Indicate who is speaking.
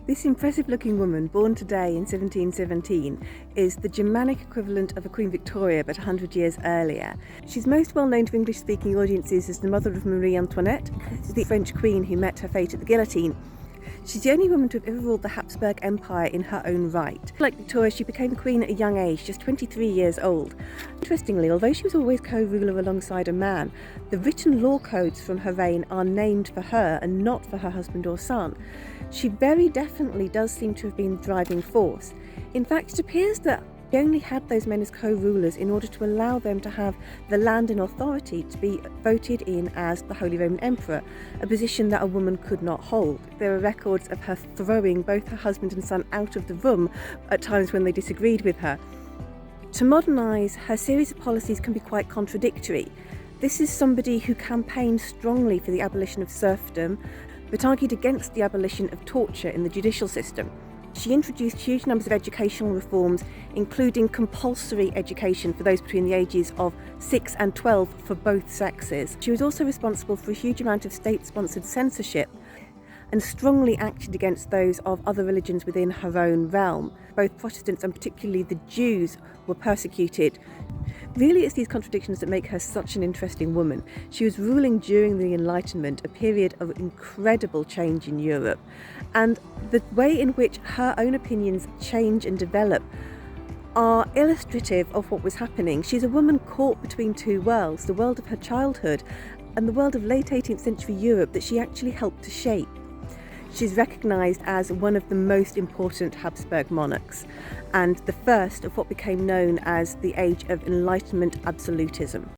Speaker 1: This impressive-looking woman, born today in 1717, is the Germanic equivalent of a Queen Victoria, but 100 years earlier. She's most well known to English-speaking audiences as the mother of Marie Antoinette, the French queen who met her fate at the guillotine. She's the only woman to have ever ruled the Habsburg Empire in her own right. Like Victoria, she became queen at a young age, just 23 years old. Interestingly, although she was always co-ruler alongside a man, the written law codes from her reign are named for her and not for her husband or son. She very definitely does seem to have been the driving force. In fact, it appears that she only had those men as co-rulers in order to allow them to have the land and authority to be voted in as the Holy Roman Emperor, a position that a woman could not hold. There are records of her throwing both her husband and son out of the room at times when they disagreed with her. To modernise, her series of policies can be quite contradictory. This is somebody who campaigned strongly for the abolition of serfdom, but argued against the abolition of torture in the judicial system. She introduced huge numbers of educational reforms, including compulsory education for those between the ages of 6 and 12 for both sexes. She was also responsible for a huge amount of state-sponsored censorship and strongly acted against those of other religions within her own realm. Both Protestants and particularly the Jews were persecuted. Really, it's these contradictions that make her such an interesting woman. She was ruling during the Enlightenment, a period of incredible change in Europe, and the way in which her own opinions change and develop are illustrative of what was happening. She's a woman caught between two worlds, the world of her childhood and the world of late 18th century Europe that she actually helped to shape. She's recognised as one of the most important Habsburg monarchs and the first of what became known as the Age of Enlightenment absolutism.